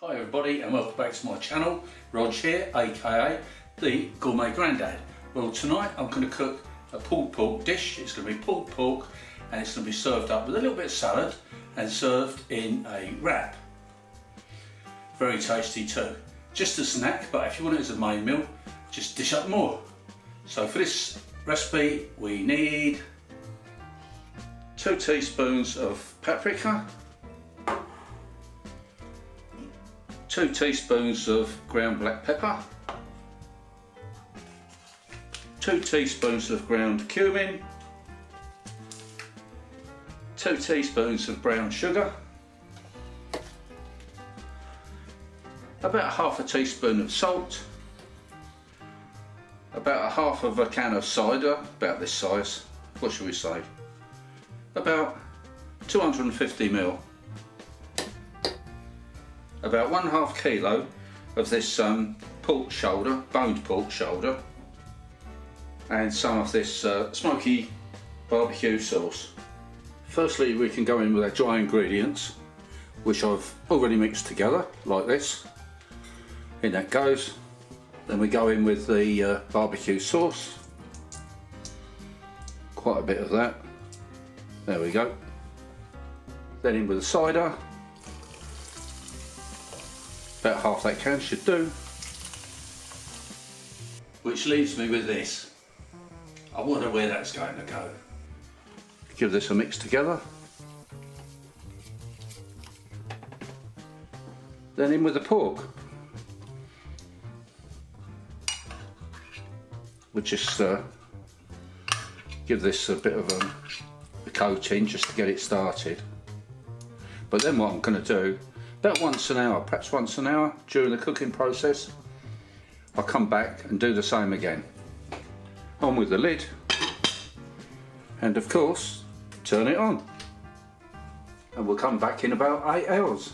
Hi everybody and welcome back to my channel. Rog here, aka the Gourmet Grandad. Well, tonight I'm going to cook a pulled pork dish. It's going to be pulled pork and it's going to be served up with a little bit of salad and served in a wrap. Very tasty too. Just a snack, but if you want it as a main meal, just dish up more. So for this recipe we need 2 teaspoons of paprika, 2 teaspoons of ground black pepper, 2 teaspoons of ground cumin, 2 teaspoons of brown sugar, about half a teaspoon of salt, about half of a can of cider, about this size, what should we say, about 250 ml. About 1/2 kilo of this pork shoulder, boned pork shoulder, and some of this smoky barbecue sauce. Firstly, we can go in with our dry ingredients, which I've already mixed together like this. In that goes. Then we go in with the barbecue sauce, quite a bit of that. There we go. Then in with the cider. About half that can should do. Which leaves me with this. I wonder where that's going to go. Give this a mix together. Then in with the pork. We'll just give this a bit of a coating just to get it started. But then what I'm going to do, about once an hour, perhaps once an hour during the cooking process, I'll come back and do the same again. On with the lid, and of course, turn it on. And we'll come back in about 8 hours.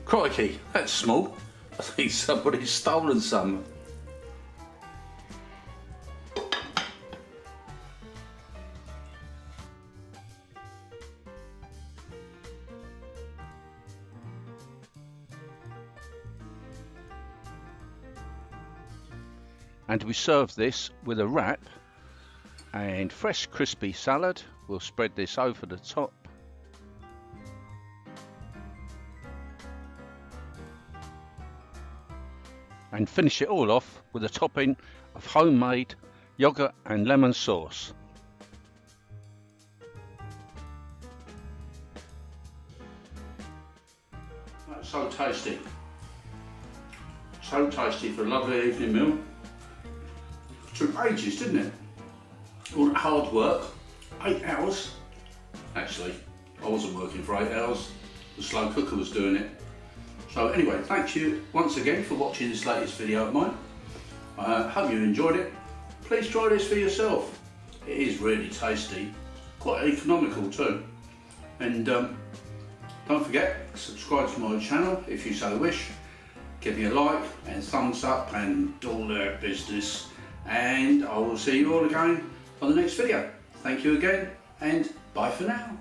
Crikey, that's small. I think somebody's stolen some. And we serve this with a wrap and fresh crispy salad. We'll spread this over the top. And finish it all off with a topping of homemade yogurt and lemon sauce. That's so tasty. So tasty for a lovely evening meal. Took ages, didn't it? All that hard work, 8 hours. Actually, I wasn't working for 8 hours. The slow cooker was doing it. So anyway, thank you once again for watching this latest video of mine. I hope you enjoyed it. Please try this for yourself. It is really tasty, quite economical too. And don't forget, subscribe to my channel if you so wish. Give me a like and thumbs up and all that business. And I will see you all again on the next video. Thank you again and bye for now.